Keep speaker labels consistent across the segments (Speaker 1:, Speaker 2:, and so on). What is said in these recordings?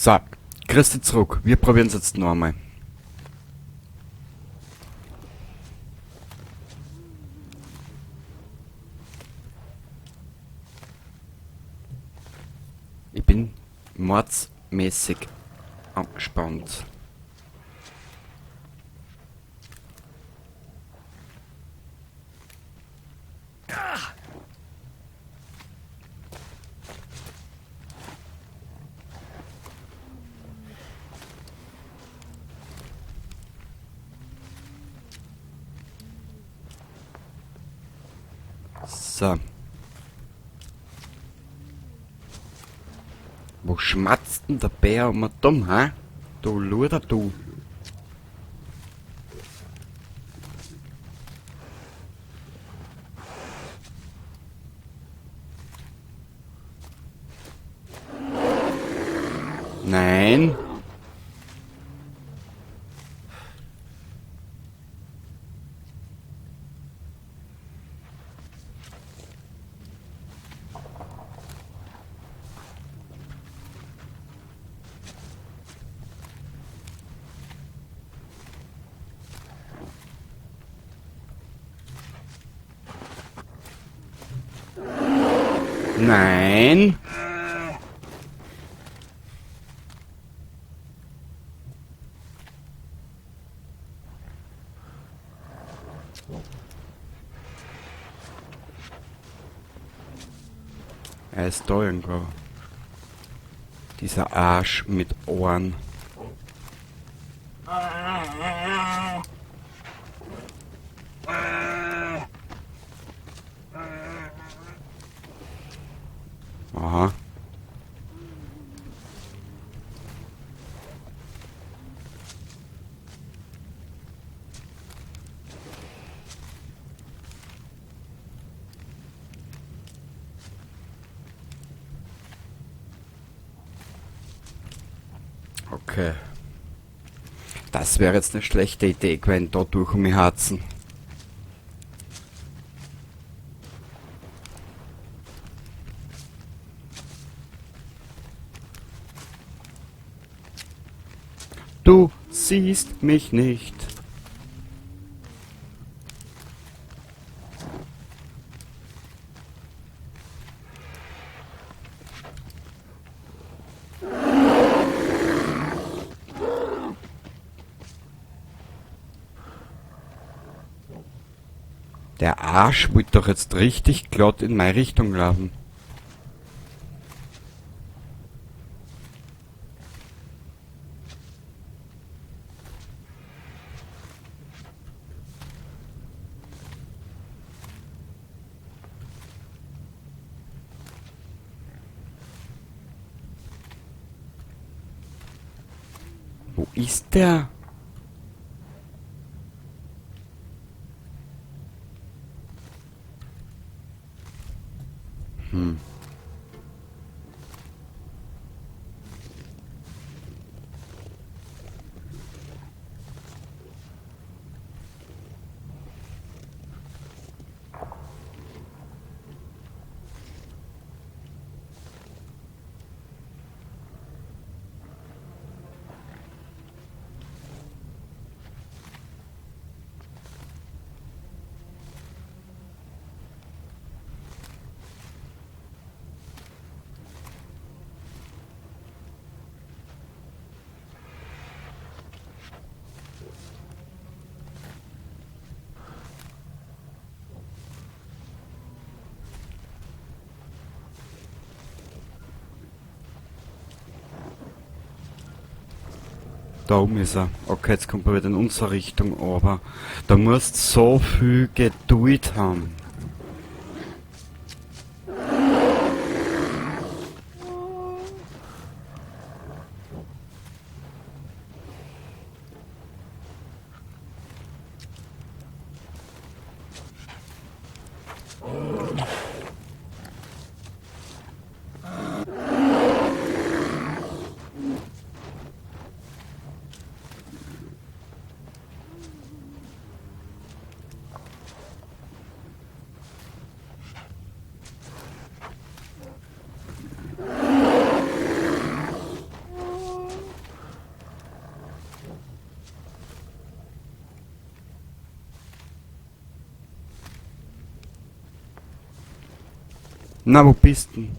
Speaker 1: So, grüß dich zurück. Wir probieren es jetzt noch einmal. Ich bin mordsmäßig angespannt. So. Wo schmatzt denn der Bär um dumm, hä? Du Luder, du. Nein. Nein. Er ist da irgendwo. Dieser Arsch mit Ohren. Aha. Okay. Das wäre jetzt eine schlechte Idee, wenn da durch um mich harzen. Du siehst mich nicht. Der Arsch wollte doch jetzt richtig glatt in meine Richtung laufen. Wo ist der? Hm. Da oben ist er. Okay, jetzt kommt er wieder in unsere Richtung, aber da musst so viel Geduld haben. Na, wo bist denn?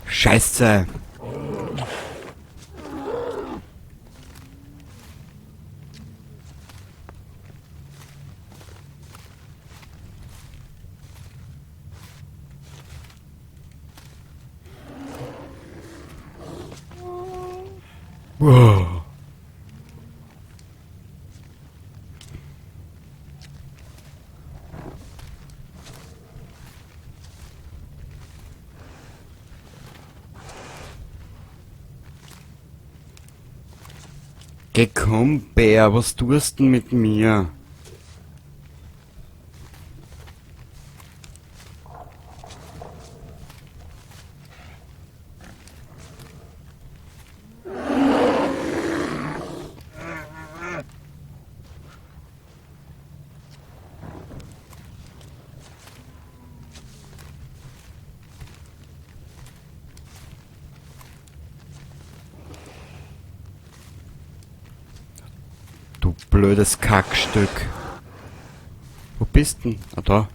Speaker 1: Scheiße! Wow. Geh komm, Bär, was tust denn mit mir? Du blödes Kackstück. Wo bist denn? Ah, da.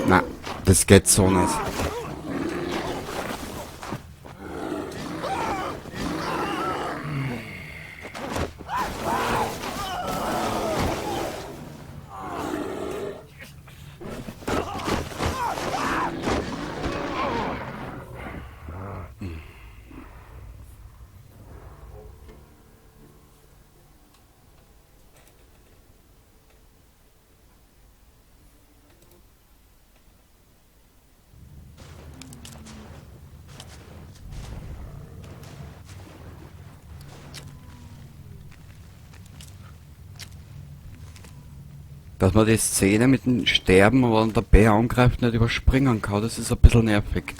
Speaker 1: Na, das geht so nicht. Dass man die Szene mit dem Sterben, wo dann der Bär angreift, nicht überspringen kann, das ist ein bisschen nervig.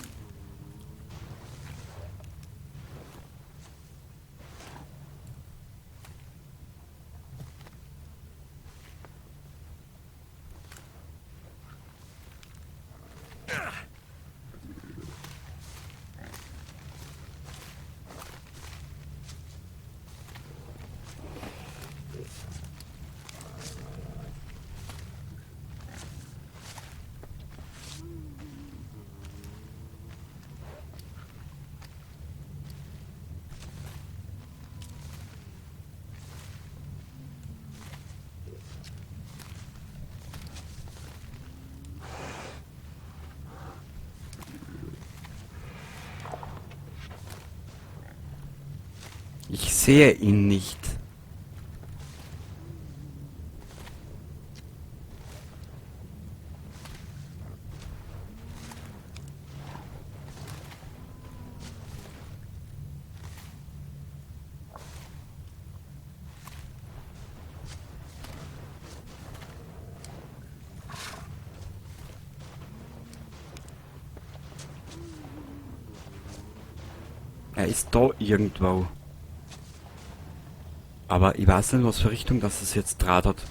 Speaker 1: Ich sehe ihn nicht. Er ist da irgendwo. Aber ich weiß nicht, was für Richtung das es jetzt tradert.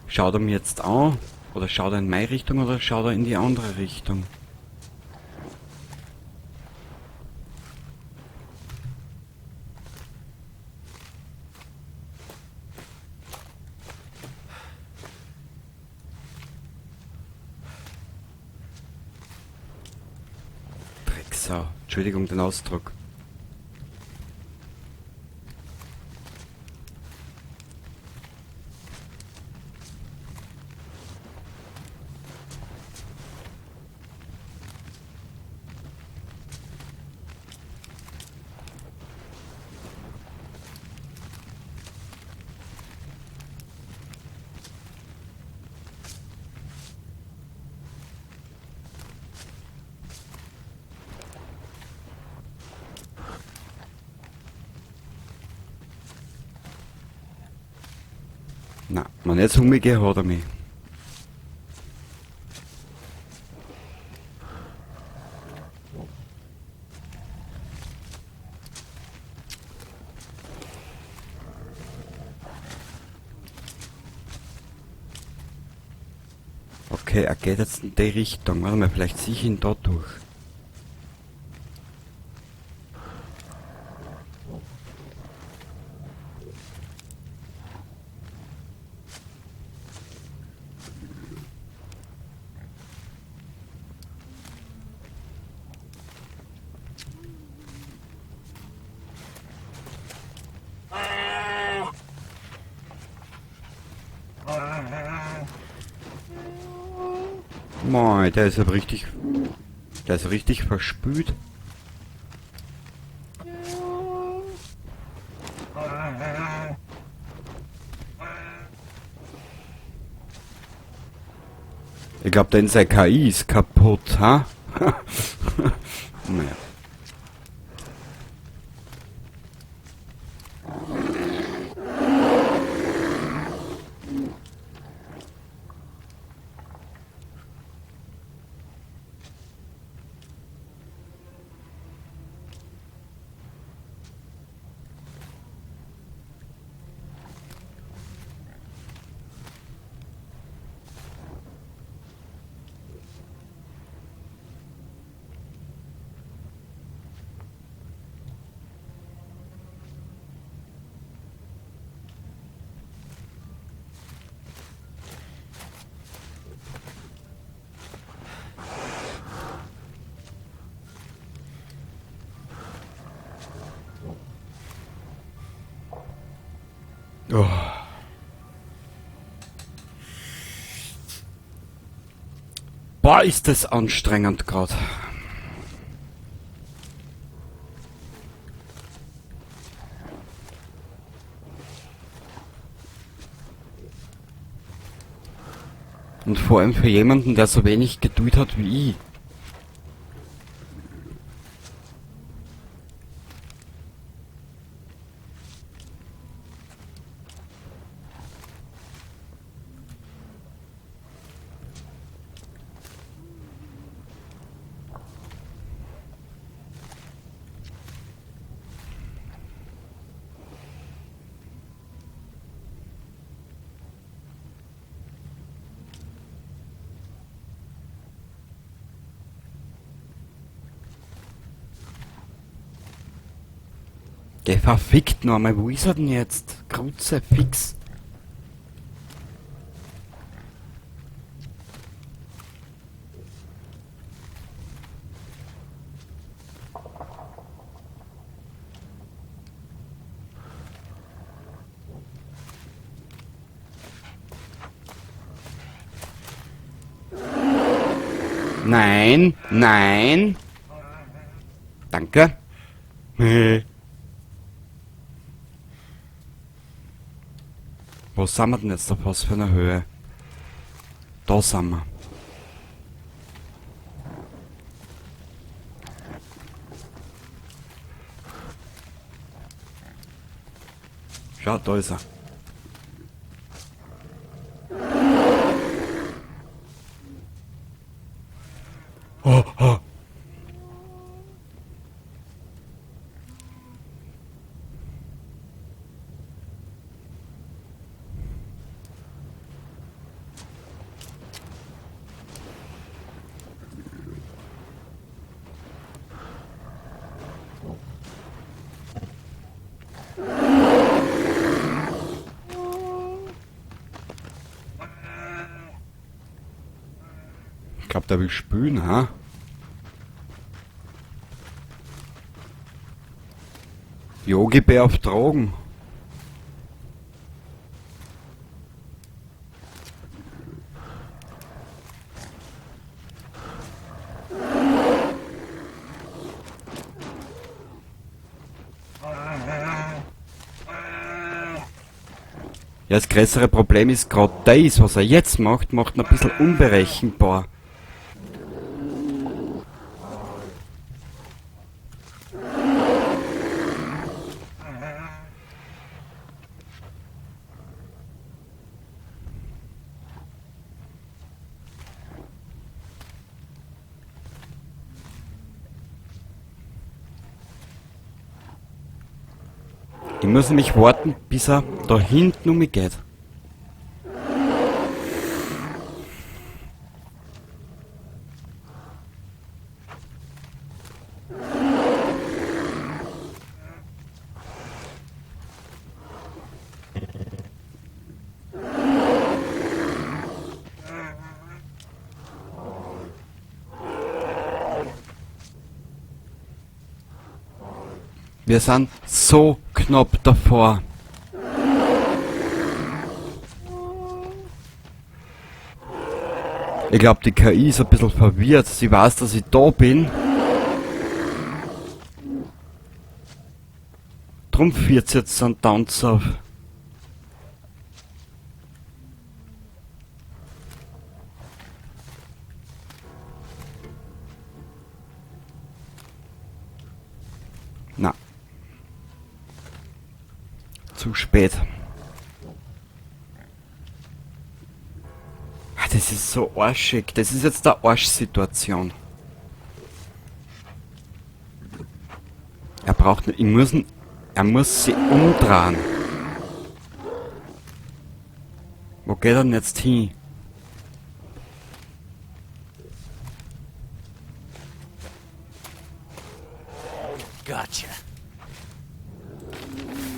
Speaker 1: Schaut er mir jetzt an? Oder schaut er in meine Richtung oder schaut er in die andere Richtung? Drecksau. Entschuldigung den Ausdruck. Na, man jetzt umgehen hat er mich. Okay, er geht jetzt in die Richtung. Warte mal, vielleicht sehe ich ihn da durch. Mei, der ist aber richtig... Der ist richtig verspült. Ich glaube, denn sein KI ist kaputt, ha? Naja. Oh. Boah, ist das anstrengend gerade. Und vor allem für jemanden, der so wenig Geduld hat wie ich. Geh verfickt noch einmal, wo ist er denn jetzt? Kreuze, fix. Nein, nein. Danke. Wo sind wir denn jetzt auf was für einer Höhe? Da sind wir. Schau, da ist er. Oh, oh. Ich glaube, der will spülen, ha? Yogi-Bär auf Drogen. Ja, das größere Problem ist gerade das, was er jetzt macht, macht ihn ein bisschen unberechenbar. Ich muss nämlich warten, bis er da hinten um mich geht. Wir sind so knapp davor. Ich glaube, die KI ist ein bisschen verwirrt. Sie weiß, dass ich da bin. Drum führt sie jetzt einen Tanz auf. Na. Zu spät. Das ist so arschig. Das ist jetzt eine Arschsituation. Er braucht nicht. Er muss sie umdrehen. Wo geht er denn jetzt hin?
Speaker 2: Gotcha.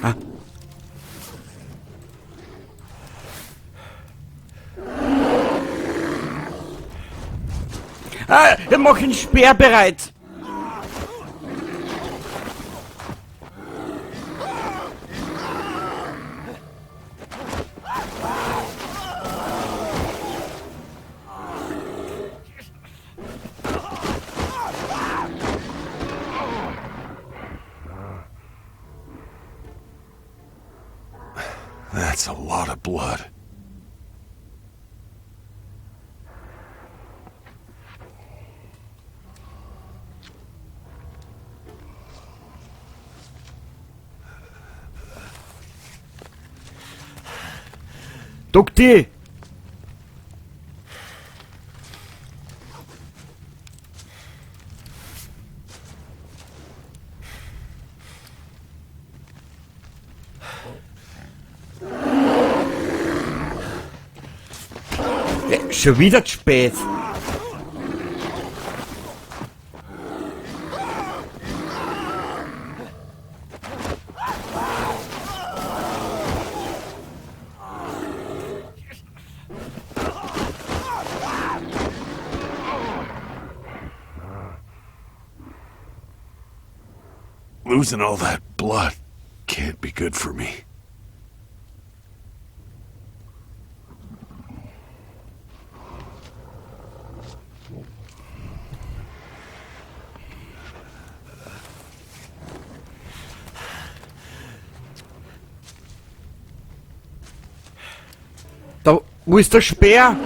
Speaker 1: Ah. Ah, ich mach ihn sperrbereit.
Speaker 2: That's a lot of blood.
Speaker 1: Dukti! Schon wieder zu spät.
Speaker 2: Losing all that blood can't be good for me.
Speaker 1: Da, wo ist der Speer?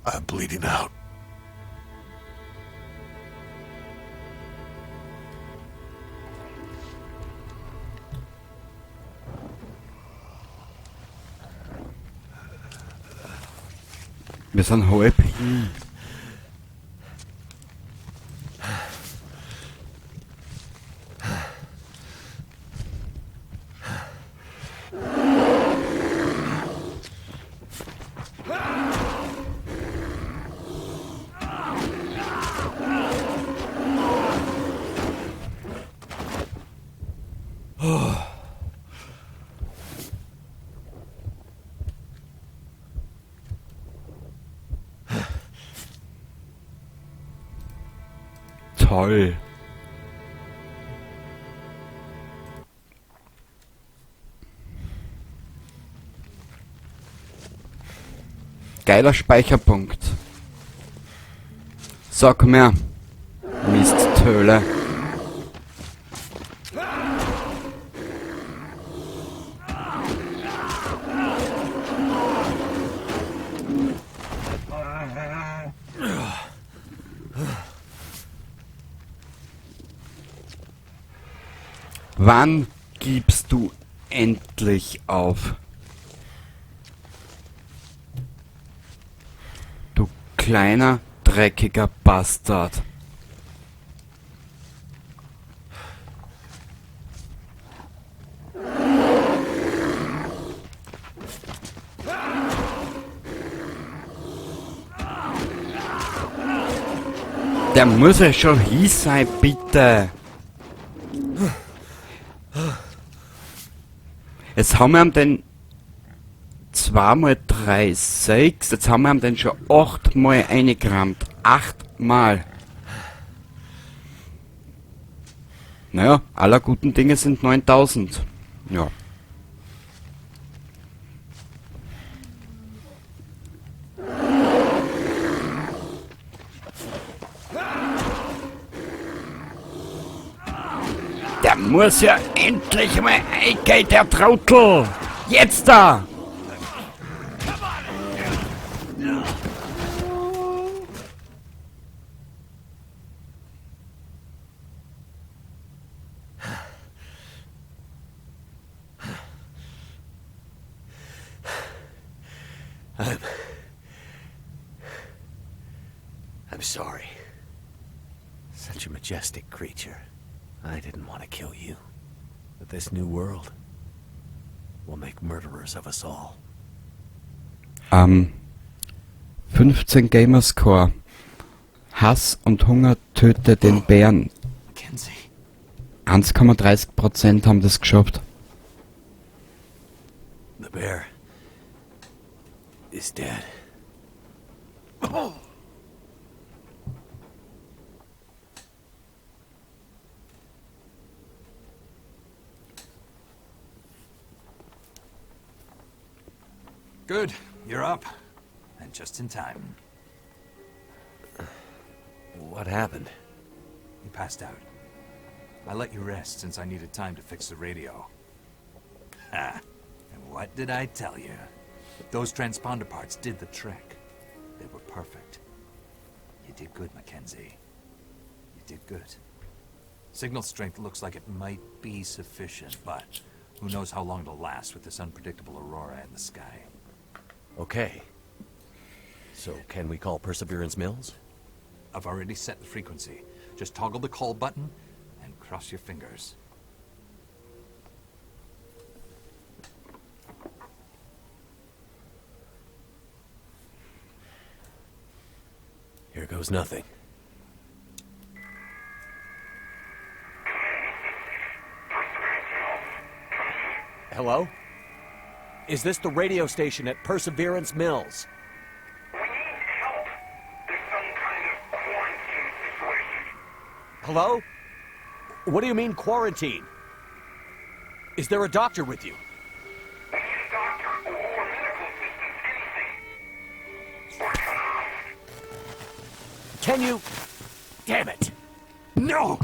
Speaker 2: I'm bleeding out.
Speaker 1: Wir sind halb hin. Toll. Geiler Speicherpunkt. So, komm her. Misttöle. Wann gibst du endlich auf? Du kleiner, dreckiger Bastard. Der muss ja schon hier sein, bitte. Jetzt haben wir ihm den 2 mal 3, 6. Jetzt haben wir ihm den schon 8 mal eingerammt. 8 Mal. Naja, aller guten Dinge sind 9000. Ja. Der muss ja endlich mal eingehen, der Trottel! Jetzt da!
Speaker 3: I'm sorry. Such a majestic creature. I didn't want to kill you. But this new world will make murderers of us all.
Speaker 1: 15 Gamerscore. Hass und Hunger töte den Bären.
Speaker 3: Mackenzie.
Speaker 1: 1,30% haben das geschafft.
Speaker 3: The bear is dead.
Speaker 4: Good, you're up. And just in time.
Speaker 3: What happened?
Speaker 4: You passed out. I let you rest since I needed time to fix the radio. Ha! And what did I tell you? Those transponder parts did the trick. They were perfect. You did good, Mackenzie. You did good. Signal strength looks like it might be sufficient, but who knows how long it'll last with this unpredictable aurora in the sky.
Speaker 3: Okay. So, can we call Perseverance Mills?
Speaker 4: I've already set the frequency. Just toggle the call button and cross your fingers.
Speaker 3: Here goes nothing. Hello? Is this the radio station at Perseverance Mills?
Speaker 5: We need help. There's some kind of quarantine situation.
Speaker 3: Hello? What do you mean quarantine? Is there a doctor with you?
Speaker 5: We need a doctor or medical assistance, anything. Or cut off.
Speaker 3: Can you... Damn it!
Speaker 4: No!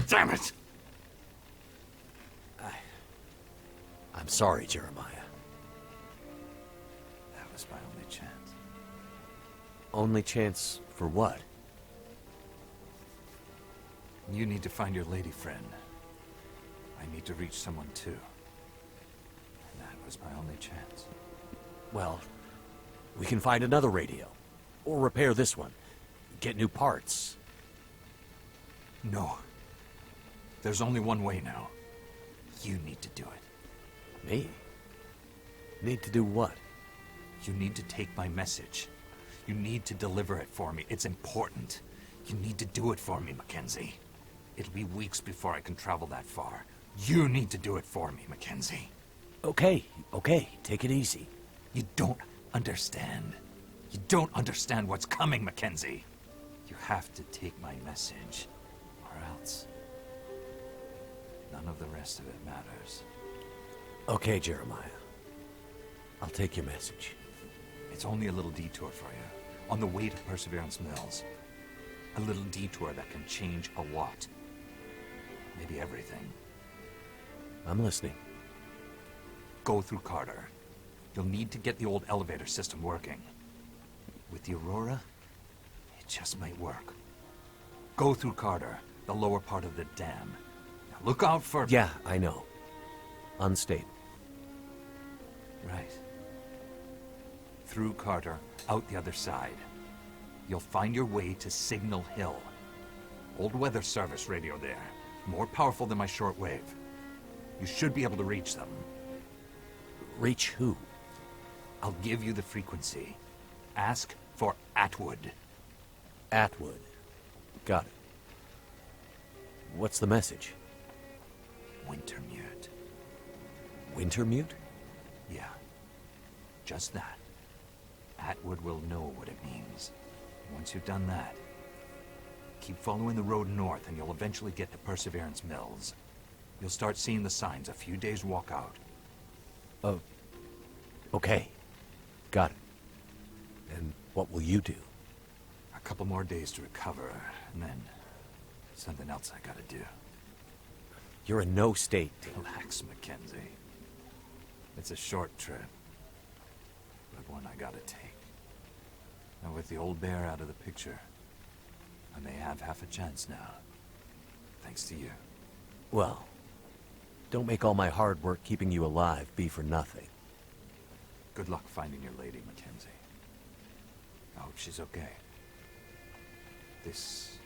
Speaker 4: Damn it!
Speaker 3: I'm sorry, Jeremiah.
Speaker 4: That was my only chance.
Speaker 3: Only chance for what?
Speaker 4: You need to find your lady friend. I need to reach someone too. And that was my only chance.
Speaker 3: Well, we can find another radio. Or repair this one. Get new parts.
Speaker 4: No. There's only one way now. You need to do it.
Speaker 3: Me? Need to do what?
Speaker 4: You need to take my message. You need to deliver it for me. It's important. You need to do it for me, Mackenzie. It'll be weeks before I can travel that far. You need to do it for me, Mackenzie.
Speaker 3: Okay, take it easy.
Speaker 4: You don't understand. You don't understand what's coming, Mackenzie. You have to take my message, or else none of the rest of it matters.
Speaker 3: Okay, Jeremiah. I'll take your message.
Speaker 4: It's only a little detour for you, on the way to Perseverance Mills. A little detour that can change a lot. Maybe everything.
Speaker 3: I'm listening.
Speaker 4: Go through Carter. You'll need to get the old elevator system working. With the Aurora, it just might work. Go through Carter, the lower part of the dam. Now Look out for...
Speaker 3: Yeah, I know. Unstable.
Speaker 4: Right. Through Carter, out the other side. You'll find your way to Signal Hill. Old weather service radio there. More powerful than my shortwave. You should be able to reach them.
Speaker 3: Reach who?
Speaker 4: I'll give you the frequency. Ask for Atwood.
Speaker 3: Atwood. Got it. What's the message?
Speaker 4: Wintermute.
Speaker 3: Wintermute?
Speaker 4: Yeah. Just that. Atwood will know what it means. Once you've done that, keep following the road north and you'll eventually get to Perseverance Mills. You'll start seeing the signs a few days walk out.
Speaker 3: Okay. Got it. And what will you do?
Speaker 4: A couple more days to recover, and then something else I gotta do.
Speaker 3: You're in no state to...
Speaker 4: Relax, Mackenzie. It's a short trip, but one I gotta take. And with the old bear out of the picture, I may have half a chance now. Thanks to you.
Speaker 3: Well, don't make all my hard work keeping you alive be for nothing.
Speaker 4: Good luck finding your lady, Mackenzie. I hope she's okay. This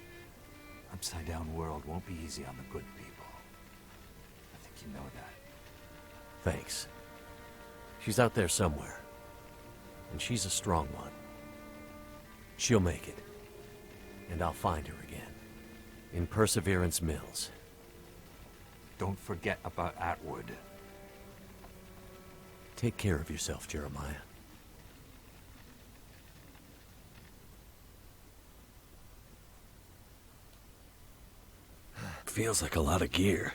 Speaker 4: upside-down world won't be easy on the good people. I think you know that.
Speaker 3: Thanks. She's out there somewhere. And she's a strong one. She'll make it. And I'll find her again. In Perseverance Mills.
Speaker 4: Don't forget about Atwood.
Speaker 3: Take care of yourself, Jeremiah.
Speaker 2: Feels like a lot of gear.